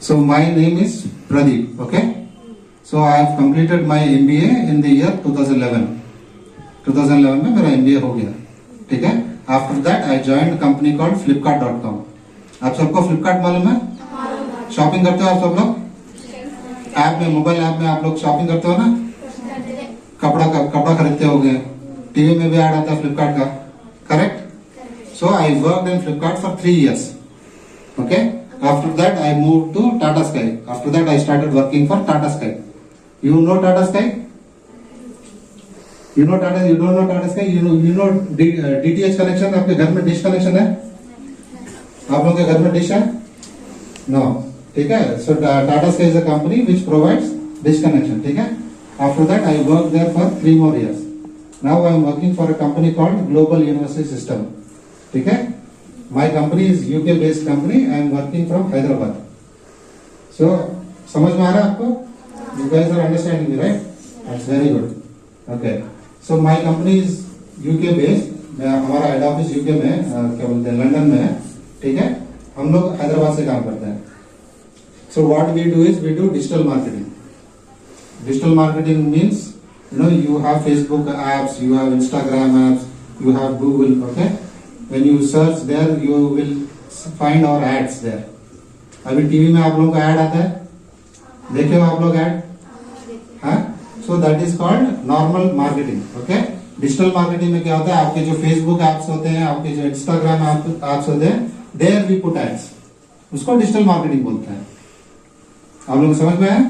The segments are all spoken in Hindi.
So my name is Pradeep. Okay. So I have completed my MBA in the year 2011. 2011 में मेरा MBA हो गया, ठीक है. After that I joined a company called Flipkart.com. आप सबको Flipkart मालूम है? शॉपिंग करते हो आप सब लोग? ऐप में, मोबाइल ऐप में आप लोग शॉपिंग करते हो ना? कपड़ा खरीदते होगे. टीवी में भी ऐड आता है फ्लिपकार्ट का, correct? So I worked in Flipkart for 3 years. Okay. After that I moved to Tata Sky. After that I started working for Tata Sky. You know Tata Sky? You know Tata? You don't know Tata Sky? You know DTH connection? आपके घर में डिश कनेक्शन है? आप लोगों के घर में डिश है? No. ठीक है. So Tata Sky is a company which provides dish connection. ठीक है. After that I worked there for 3 more years. Now I am working for a company called Global University System. ठीक है. My company is UK based company. I am working from Hyderabad. So समझ में आ रहा है आपको? You guys are understanding me, right? That's very good. Okay. So my company is UK based. हमारा हेड ऑफिस UK में क्या बोलते हैं, लंदन में है, ठीक है. हम लोग हैदराबाद से काम करते हैं. So what we do is we do digital marketing. Digital marketing means, you have Facebook apps, you have Instagram apps, you have Google. Okay. When you search there, you will find our ads there. अभी टीवी में आप लोगों का ऐड आता है, देखे हो आप लोग ऐड? हाँ. So that is called normal marketing. Okay. Digital marketing में क्या होता है, आपके जो फेसबुक एप्स होते हैं, आपके जो इंस्टाग्राम एप्स होते हैं, देयर वी पुट एड्स. उसको डिजिटल मार्केटिंग बोलते हैं. आप लोग समझ में आया?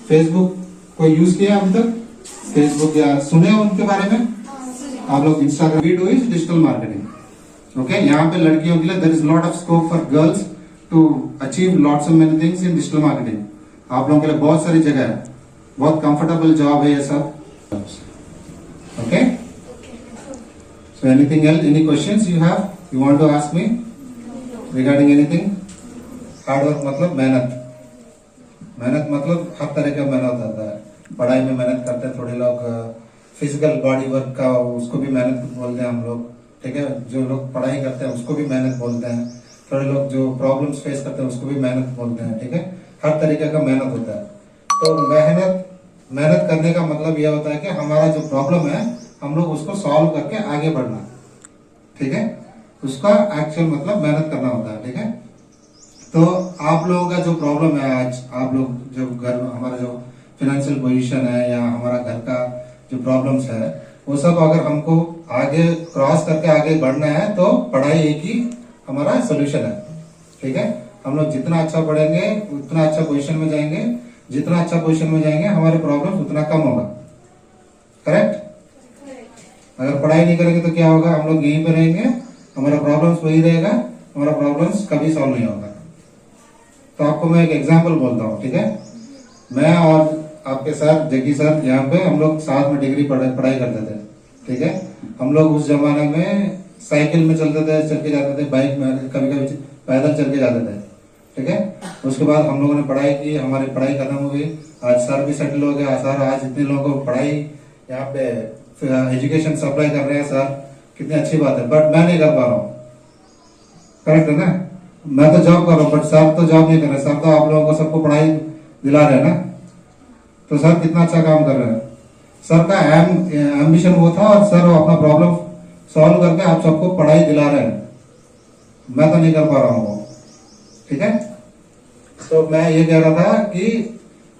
फेसबुक कोई यूज किया अभी तक? फेसबुक या सुने उनके बारे में? आप लोग Instagram. We do is digital marketing. Okay. यहाँ पे लड़कियों के लिए there is lot of scope for girls to achieve lots of many things in digital marketing. आप लोगों के लिए बहुत सारी जगह है, बहुत कंफर्टेबल जॉब है ये सब. Okay. So anything else, any questions you have, you want to ask me regarding anything? Hard work मतलब मेहनत. मेहनत मतलब हर तरह का मेहनत होता है. पढ़ाई में मेहनत करते हैं थोड़े लोग, फिजिकल बॉडी वर्क का उसको भी मेहनत बोलते हैं हम लोग, ठीक है. जो लोग पढ़ाई करते हैं उसको भी मेहनत बोलते हैं. थोड़े लोग जो प्रॉब्लम्स फेस करते हैं उसको भी मेहनत बोलते हैं, ठीक है. हर तरीके का मेहनत होता है. तो मेहनत करने का मतलब यह होता है कि हमारा जो प्रॉब्लम है हम लोग उसको सॉल्व करके आगे बढ़ना, ठीक है. उसका एक्चुअल मतलब मेहनत करना होता है, ठीक है. तो आप लोगों का जो प्रॉब्लम है आज, आप लोग जो घर, हमारा जो फाइनेंशियल पोजीशन है या हमारा घर का जो प्रॉब्लम्स है, वो सब अगर हमको आगे क्रॉस करके आगे बढ़ना है तो पढ़ाई एक ही हमारा सोल्यूशन है, ठीक है. हम लोग जितना अच्छा पढ़ेंगे उतना अच्छा पोजीशन में जाएंगे. जितना अच्छा पोजीशन में जाएंगे हमारे प्रॉब्लम उतना कम होगा, करेक्ट. अगर पढ़ाई नहीं करेंगे तो क्या होगा, हम लोग यहीं पे रहेंगे, हमारा प्रॉब्लम्स वही रहेगा, हमारा प्रॉब्लम्स कभी सॉल्व नहीं होगा. तो आपको मैं एक एग्जांपल बोलता हूँ, ठीक है. मैं और आपके साथ जग्गी सर यहाँ पे हम लोग साथ में डिग्री पढ़ाई करते थे, ठीक है. हम लोग उस जमाने में साइकिल में चलते थे, चल के जाते थे, बाइक में, कभी कभी पैदल चल के जाते थे, ठीक है. उसके बाद हम लोगों ने पढ़ाई की, हमारी पढ़ाई खत्म हो गई. आज सर भी सेटल हो गया. सर आज इतने लोगों को पढ़ाई यहाँ पे एजुकेशन सप्लाई कर रहे हैं सर, कितनी अच्छी बात है. बट मैं नहीं कर पा रहा हूँ, करेक्ट है ना. मैं तो जॉब कर रहा हूँ बट सर तो जॉब नहीं कर रहे. सर तो आप लोगों को सबको पढ़ाई दिला रहे हैं ना. तो सर कितना अच्छा काम कर रहे हैं. सर का एम्बिशन वो था और सर अपना प्रॉब्लम सॉल्व करके आप सबको पढ़ाई दिला रहे हैं. मैं तो नहीं कर पा रहा हूँ वो, ठीक है. तो मैं ये कह रहा था कि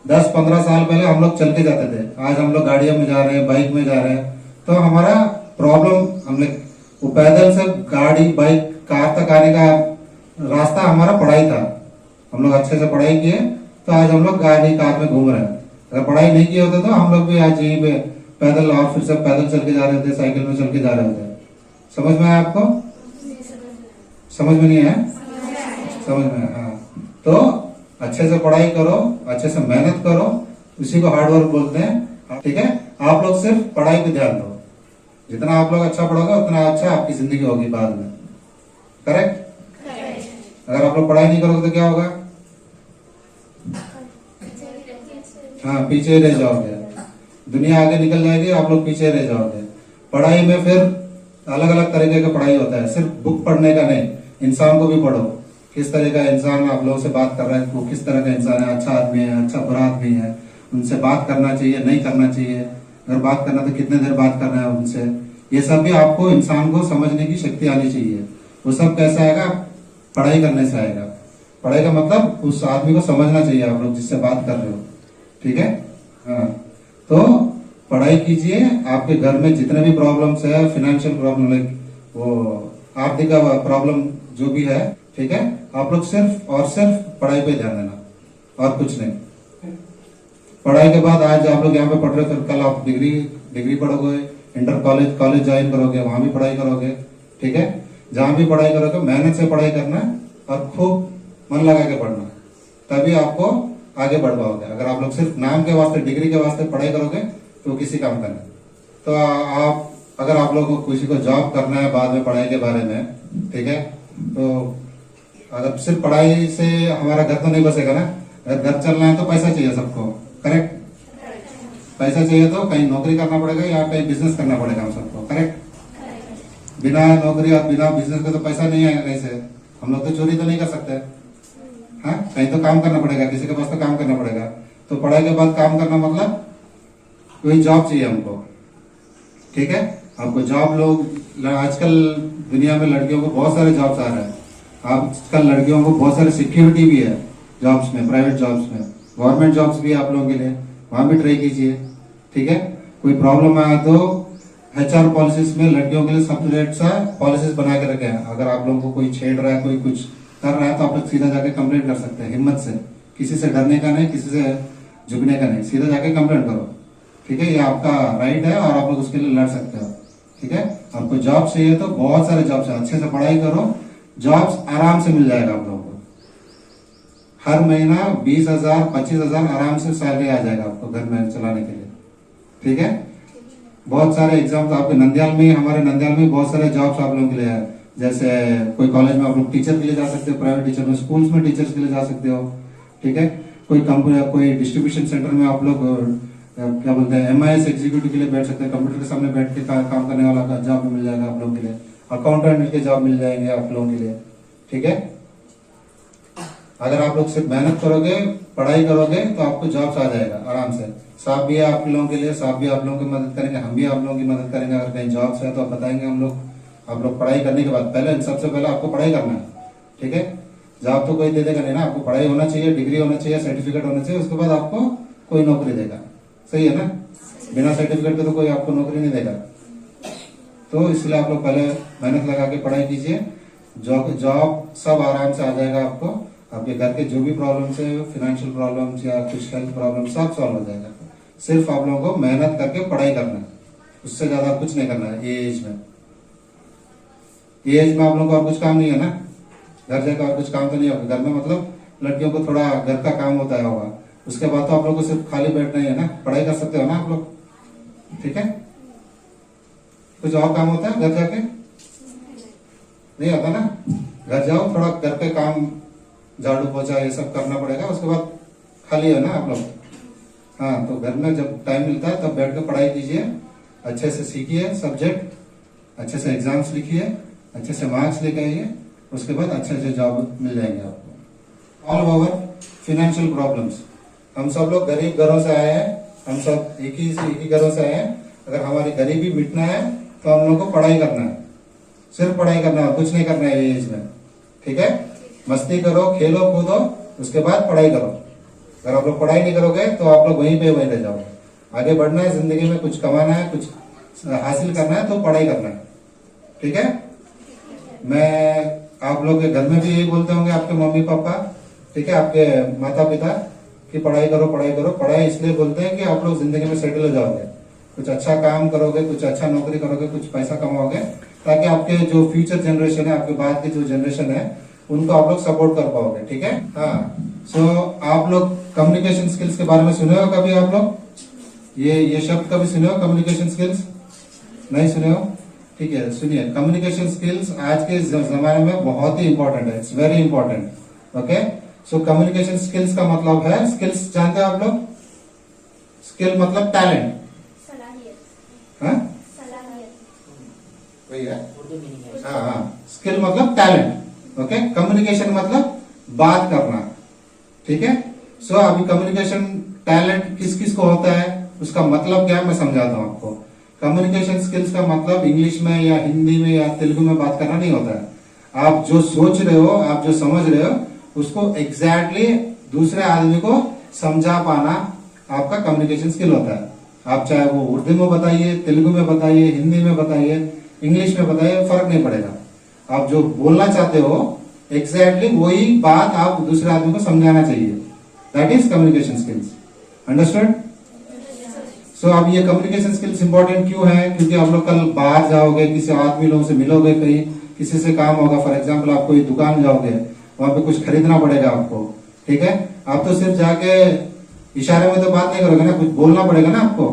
10-15 साल पहले हम लोग चल के जाते थे, आज हम लोग गाड़ियों में जा रहे हैं, बाइक में जा रहे हैं. तो हमारा प्रॉब्लम, हम लोग वो पैदल से गाड़ी, बाइक, कार तक आने का रास्ता हमारा पढ़ाई था. हम लोग अच्छे से पढ़ाई किए तो आज हम लोग गाड़ी, कार में घूम रहे हैं. अगर पढ़ाई नहीं किए होते तो हम लोग भी आज यहीं पे पैदल, और फिर से पैदल चल के जा रहे थे, साइकिल में चल के जा रहे थे. समझ में आया आपको? समझ में नहीं आया? समझ में आया. हाँ. तो अच्छे से पढ़ाई करो, अच्छे से मेहनत करो, उसी को हार्ड वर्क बोलते हैं, ठीक है. आप लोग सिर्फ पढ़ाई पे ध्यान दो. जितना आप लोग अच्छा पढ़ोगे उतना अच्छा आपकी जिंदगी होगी बाद में, करेक्ट. अगर आप लोग पढ़ाई नहीं करोगे तो क्या होगा? हाँ, पीछे रह जाओगे. दुनिया आगे निकल जाएगी, आप लोग पीछे रह जाओगे. पढ़ाई में फिर अलग अलग तरीके का पढ़ाई होता है, सिर्फ बुक पढ़ने का नहीं, इंसान को भी पढ़ो, किस तरह का इंसान आप लोगों से बात कर रहा है, वो किस तरह का इंसान है, अच्छा आदमी है, अच्छा बुरा आदमी है, उनसे बात करना चाहिए नहीं करना चाहिए, अगर बात करना तो कितने देर बात करना है उनसे, ये सब भी आपको इंसान को समझने की शक्ति आनी चाहिए। वो सब कैसे आएगा, पढ़ाई करने से आएगा। पढ़ाई का मतलब उस आदमी को समझना चाहिए आप लोग जिससे बात कर रहे हो, ठीक है। हाँ, तो पढ़ाई कीजिए, आपके घर में जितने भी प्रॉब्लम्स है, फाइनेंशियल प्रॉब्लम, लाइक वो आर्थिक प्रॉब्लम जो भी है, ठीक है, आप लोग सिर्फ और सिर्फ पढ़ाई पे ध्यान देना और कुछ नहीं। पढ़ाई के बाद आज आप लोग यहाँ पे पढ़ रहे हो, फिर कल आप डिग्री पढ़ोगे, इंटर कॉलेज ज्वाइन करोगे, वहां भी पढ़ाई करोगे, ठीक है। जहां भी पढ़ाई करोगे मेहनत से पढ़ाई करना और खूब मन लगा के पढ़ना, तभी आपको आगे बढ़ पाओगे। अगर आप लोग सिर्फ नाम के वास्ते, डिग्री के वास्ते पढ़ाई करोगे तो किसी काम का नहीं। तो आप, अगर आप लोगों को किसी को जॉब करना है बाद में पढ़ाई के बारे में, ठीक है, तो अगर सिर्फ पढ़ाई से हमारा घर तो नहीं बसेगा ना। अगर घर चलना है तो पैसा चाहिए सबको, करेक्ट। पैसा चाहिए तो कहीं नौकरी करना पड़ेगा या कहीं बिजनेस करना पड़ेगा हम सबको, करेक्ट। बिना नौकरी और बिना बिजनेस के तो पैसा नहीं आएगा कहीं से। हम लोग तो चोरी तो नहीं कर सकते, हाँ, कहीं तो काम करना पड़ेगा, किसी के पास तो काम करना पड़ेगा। तो पढ़ाई के बाद काम करना मतलब कोई जॉब चाहिए हमको, ठीक है। आपको जॉब, लोग आजकल दुनिया में लड़कियों को बहुत सारे जॉब्स आ रहे हैं। आजकल लड़कियों को बहुत सारे सिक्योरिटी भी है जॉब्स में, प्राइवेट जॉब्स में, गवर्नमेंट जॉब्स भी है आप लोगों के लिए, वहां भी ट्राई कीजिए, ठीक है। कोई प्रॉब्लम आया तो HR पॉलिसीज में लड़कियों के लिए सेपरेट सा पॉलिसीज बना के रखे हैं। अगर आप लोगों को कोई छेड़ रहा है, कोई कुछ कर रहा है, तो आप लोग सीधा जाके कंप्लेंट कर सकते हैं, हिम्मत से, किसी से डरने का नहीं, किसी से झुकने का नहीं, सीधा जाके कंप्लेंट करो, ठीक है। ये आपका राइट है और आप लोग उसके लिए लड़ सकते हो, ठीक है। आपको जॉब चाहिए तो बहुत सारे जॉब्स है, अच्छे से पढ़ाई करो, जॉब्स आराम से मिल जाएगा आप लोगों को। हर महीना 20,000 25,000 आराम से सैलरी आ जाएगा आपको घर में चलाने के लिए, ठीक है। बहुत सारे एग्जाम्स आपके नंदियाल में, हमारे नंदियाल में बहुत सारे जॉब्स आप लोगों के लिए है। जैसे कोई कॉलेज में आप लोग टीचर के लिए जा सकते हो, प्राइवेट टीचर में, स्कूल्स में टीचर्स के लिए जा सकते हो, ठीक है। कोई कंपनी, कोई डिस्ट्रीब्यूशन सेंटर में आप लोग क्या बोलते हैं, MIS एग्जीक्यूटिव के लिए बैठ सकते हैं, कंप्यूटर के सामने बैठ के काम करने वाला का जॉब मिल जाएगा आप लोगों के लिए, अकाउंटेंट के जॉब मिल जाएंगे आप लोगों के लिए, ठीक है। अगर आप लोग सिर्फ मेहनत करोगे, पढ़ाई करोगे, तो आपको जॉब्स आ जाएगा आराम से। साहब भी है आप लोगों के लिए, साहब भी आप लोगों की मदद करेंगे, हम भी आप लोगों की मदद करेंगे। अगर कहीं जॉब्स है तो आप बताएंगे हम लोग। आप लोग पढ़ाई करने के बाद, पहले सबसे पहले आपको पढ़ाई करना है, ठीक है। जॉब तो कोई दे देगा नहीं ना, आपको पढ़ाई होना चाहिए, डिग्री होना चाहिए, सर्टिफिकेट होना चाहिए, उसके बाद आपको कोई नौकरी देगा, सही है ना। बिना सर्टिफिकेट के तो कोई आपको नौकरी नहीं देगा। तो इसलिए आप लोग पहले मेहनत लगा के पढ़ाई कीजिए, जॉब सब आराम से आ जाएगा आपको। आपके घर के जो भी प्रॉब्लम्स है, फाइनेंशियल प्रॉब्लम्स या कुछ हेल्थ प्रॉब्लम, सब सॉल्व हो जाएगा। सिर्फ आप लोगों को मेहनत करके पढ़ाई करना है, उससे ज्यादा कुछ नहीं करना है। ये एज में आप लोगों को और कुछ काम नहीं है ना, घर जाकर और कुछ काम तो नहीं होगा घर में। मतलब लड़कियों को थोड़ा घर का काम होता है होगा, उसके बाद तो आप लोग को सिर्फ खाली बैठना ही है ना, पढ़ाई कर सकते हो ना आप लोग, ठीक है। कुछ और काम होता है घर जाके, नहीं होता ना। घर जाओ, थोड़ा घर के काम, झाड़ू पोछा ये सब करना पड़ेगा, उसके बाद खाली है ना आप लोग। हाँ, तो घर में जब टाइम मिलता है तब बैठ कर पढ़ाई कीजिए, अच्छे से सीखिए सब्जेक्ट, अच्छे से एग्जाम्स लिखिए, अच्छे से मार्क्स लेके आइए, उसके बाद अच्छे से जॉब मिल जाएंगे आपको। ऑल ओवर फाइनेंशियल प्रॉब्लम्स, हम सब लोग गरीब घरों से आए हैं, हम सब एक ही घरों से आए हैं। अगर हमारी गरीबी मिटना है तो हम लोग को पढ़ाई करना है, सिर्फ पढ़ाई करना है, कुछ नहीं करना है ये एज में, ठीक है। मस्ती करो, खेलो कूदो, उसके बाद पढ़ाई करो। अगर आप लोग पढ़ाई नहीं करोगे तो आप लोग वहीं रह जाओगे। आगे बढ़ना है जिंदगी में, कुछ कमाना है, कुछ हासिल करना है, तो पढ़ाई करना है, ठीक है। मैं आप लोग के घर में भी यही बोलते होंगे, आपके मम्मी पापा, ठीक है, आपके माता पिता, कि पढ़ाई करो पढ़ाई करो। पढ़ाई इसलिए बोलते हैं कि आप लोग जिंदगी में सेटल हो जाओगे, कुछ अच्छा काम करोगे, कुछ अच्छा नौकरी करोगे, कुछ पैसा कमाओगे, ताकि आपके जो फ्यूचर जनरेशन है, आपके बाद की जो जनरेशन है, उनको आप लोग सपोर्ट कर पाओगे, ठीक है। हाँ, सो आप लोग कम्युनिकेशन स्किल्स के बारे में सुने हो कभी आप लोग? ये शब्द कभी सुने हो, कम्युनिकेशन स्किल्स? नहीं सुने हो, ठीक है, सुनिए। कम्युनिकेशन स्किल्स आज के जमाने में बहुत ही इंपॉर्टेंट है, it's very important, okay. So communication skills का मतलब है, स्किल्स जानते हैं आप लोग? स्किल मतलब टैलेंट, वही है। हाँ, स्किल मतलब टैलेंट, ओके, कम्युनिकेशन मतलब बात करना, ठीक है। सो अभी कम्युनिकेशन टैलेंट किस किस को होता है, उसका मतलब क्या है मैं समझाता हूं आपको। कम्युनिकेशन स्किल्स का मतलब इंग्लिश में या हिंदी में या तेलुगु में बात करना नहीं होता है। आप जो सोच रहे हो, आप जो समझ रहे हो, उसको एग्जैक्टली दूसरे आदमी को समझा पाना आपका कम्युनिकेशन स्किल होता है। आप चाहे वो उर्दू में बताइए, तेलुगु में बताइए, हिंदी में बताइए, इंग्लिश में बताइए, फर्क नहीं पड़ेगा। आप जो बोलना चाहते हो एग्जैक्टली वही बात आप दूसरे आदमी को समझाना चाहिए। That is communication skills. Understood? So अब ये कम्युनिकेशन स्किल्स इंपॉर्टेंट क्यों है? क्योंकि आप लोग कल बाहर जाओगे, किसी आदमी लोगों से मिलोगे, कहीं किसी से काम होगा। फॉर एग्जाम्पल आप कोई दुकान जाओगे, वहां पे कुछ खरीदना पड़ेगा आपको, ठीक है। आप तो सिर्फ जाके इशारे में तो बात नहीं करोगे ना, कुछ बोलना पड़ेगा ना, आपको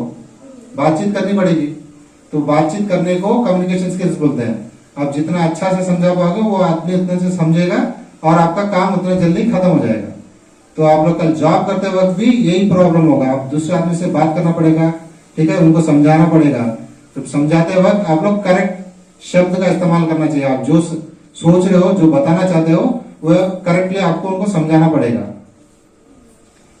बातचीत करनी पड़ेगी। तो बातचीत करने को कम्युनिकेशन स्किल्स बोलते हैं। आप जितना अच्छा से समझा पाओगे वो आदमी उतने से समझेगा और आपका काम उतना जल्दी खत्म हो जाएगा। तो आप लोग कल जॉब करते वक्त भी यही प्रॉब्लम होगा। आप दूसरे आदमी से बात करना पड़ेगा, ठीक है, उनको समझाना पड़ेगा। तो समझाते वक्त आप लोग करेक्ट शब्द का इस्तेमाल करना चाहिए। आप जो सोच रहे हो, जो बताना चाहते हो, वो करेक्टली आपको उनको समझाना पड़ेगा।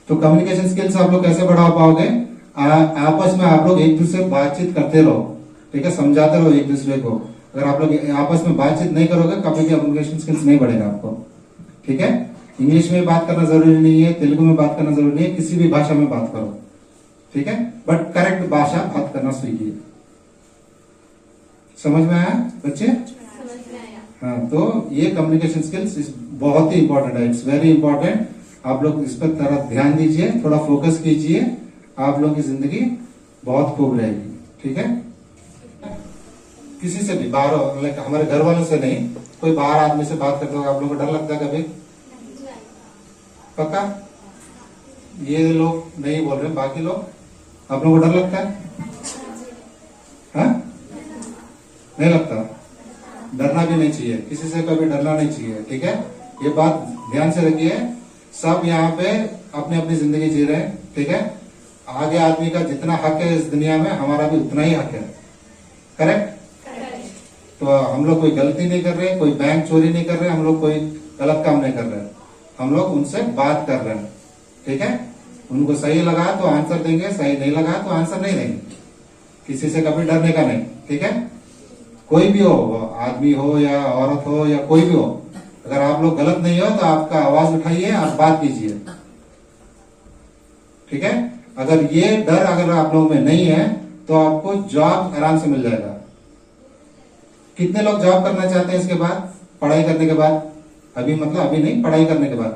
तो कम्युनिकेशन स्किल्स आप लोग कैसे बढ़ा पाओगे? आपस में आप लोग एक दूसरे से बातचीत करते रहो, ठीक है, समझाते रहो एक दूसरे को। अगर आप लोग आपस में बातचीत नहीं करोगे, कभी भी कम्युनिकेशन स्किल्स नहीं बढ़ेगा आपको, ठीक है। इंग्लिश में बात करना जरूरी नहीं है, तेलुगु में बात करना जरूरी नहीं है, किसी भी भाषा में बात करो, ठीक है, बट करेक्ट भाषा बात करना सीखिए। समझ में आया बच्चे? हाँ, तो ये कम्युनिकेशन स्किल्स बहुत ही इंपॉर्टेंट है। It's very important. आप लोग इस पर तरह ध्यान दीजिए, थोड़ा फोकस कीजिए, आप लोगों की जिंदगी बहुत खूब रहेगी, ठीक है। किसी से भी बाहर, लाइक हमारे घर वालों से नहीं, कोई बाहर आदमी से बात करते हो आप लोगों को डर लगता है कभी? पक्का? ये लोग नहीं बोल रहे, बाकी लोग आप लोगों को डर लगता है? हाँ? नहीं लगता? डरना भी नहीं चाहिए, किसी से कभी डरना नहीं चाहिए, ठीक है। ये बात ध्यान से रखिए। सब यहाँ पे अपनी अपनी जिंदगी जी रहे हैं, ठीक है। आगे आदमी का जितना हक है इस दुनिया में, हमारा भी उतना ही हक है। करेक्ट? तो हम लोग कोई गलती नहीं कर रहे, कोई बैंक चोरी नहीं कर रहे, हम लोग कोई गलत काम नहीं कर रहे, हम लोग उनसे बात कर रहे हैं, ठीक है। उनको सही लगा तो आंसर देंगे, सही नहीं लगा तो आंसर नहीं देंगे। किसी से कभी डरने का नहीं, ठीक है। कोई भी हो, आदमी हो या औरत हो या कोई भी हो, अगर आप लोग गलत नहीं हो तो आपका आवाज उठाइए, आप बात कीजिए, ठीक है। अगर ये डर अगर आप लोगों में नहीं है तो आपको जॉब आराम से मिल जाएगा। कितने लोग जॉब करना चाहते हैं इसके बाद, पढ़ाई करने के बाद? अभी मतलब अभी नहीं, पढ़ाई करने के बाद,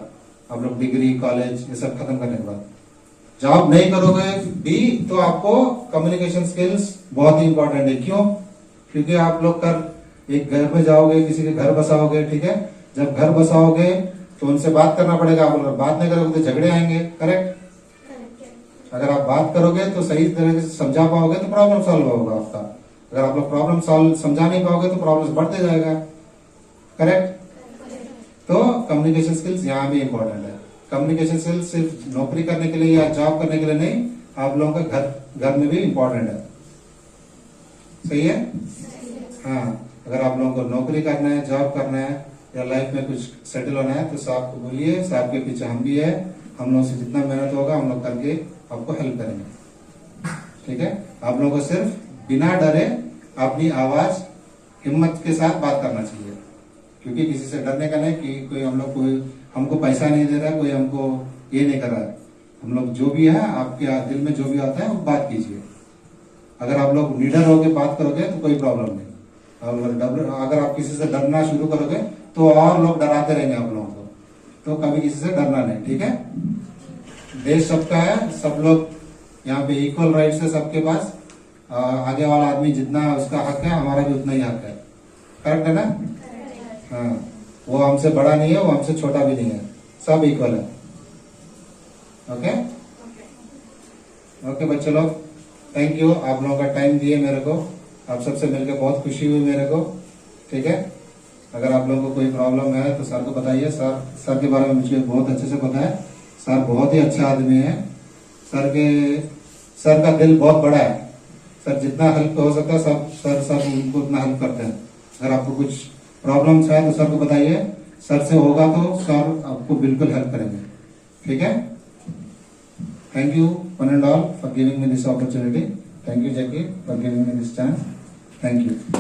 आप लोग डिग्री कॉलेज ये सब खत्म करने के बाद जॉब नहीं करोगे भी तो आपको कम्युनिकेशन स्किल्स बहुत ही इंपॉर्टेंट है। क्यों? क्योंकि आप लोग कर एक घर में जाओगे, किसी के घर बसाओगे, ठीक है। जब घर बसाओगे तो उनसे बात करना पड़ेगा। आप अगर बात नहीं करोगे तो झगड़े आएंगे। करेक्ट? अगर आप बात करोगे तो सही तरीके से समझा पाओगे तो प्रॉब्लम सॉल्व होगा आपका। अगर आप लोग प्रॉब्लम सॉल्व समझा नहीं पाओगे तो प्रॉब्लम बढ़ते जाएगा। करेक्ट? तो कम्युनिकेशन स्किल्स यहाँ भी इंपॉर्टेंट है। कम्युनिकेशन स्किल्स सिर्फ नौकरी करने के लिए या जॉब करने के लिए नहीं, आप लोगों का घर में भी इंपॉर्टेंट है। सही है? हाँ, अगर आप लोगों को नौकरी करना है, जॉब करना है या लाइफ में कुछ सेटल होना है तो साहब को बोलिए, साहब के पीछे हम भी है, हम लोगों से जितना मेहनत होगा हम लोग करके आपको हेल्प करेंगे, ठीक है। आप लोगों को सिर्फ बिना डरे अपनी आवाज हिम्मत के साथ बात करना चाहिए, क्योंकि किसी से डरने का नहीं कि कोई हम लोग कोई हमको पैसा नहीं दे रहा है, कोई हमको ये नहीं कर रहा है। हम लोग जो भी है, आपके दिल में जो भी आता है वो बात कीजिए। अगर आप लोग निडर होकर बात करोगे तो कोई प्रॉब्लम नहीं। अगर आप किसी से डरना शुरू करोगे तो और लोग डराते रहेंगे आप लोगों को, तो कभी किसी से डरना नहीं, ठीक है। देश सबका है, सब लोग यहाँ पे इक्वल राइट्स है सबके पास। आगे वाला आदमी जितना उसका हक है, हमारा भी उतना ही हक है। करेक्ट है ना? हाँ, वो हमसे बड़ा नहीं है, वो हमसे छोटा भी नहीं है, सब इक्वल है। ओके ओके बच्चे लोग, थैंक यू, आप लोगों का टाइम दिए मेरे को। आप सबसे मिलकर बहुत खुशी हुई मेरे को, ठीक है। अगर आप लोगों को कोई प्रॉब्लम है तो सर को बताइए। सर के बारे में मुझे बहुत अच्छे से पता है। सर बहुत ही अच्छा आदमी है। सर का दिल बहुत बड़ा है। सर जितना हेल्प हो सकता है सब उनको उतना हेल्प करते हैं। अगर आपको कुछ प्रॉब्लम्स है तो सर को बताइए, सर से होगा तो सर आपको बिल्कुल हेल्प करेंगे, ठीक है। Thank you one and all for giving me this opportunity. Thank you Jackie for giving me this chance. Thank you.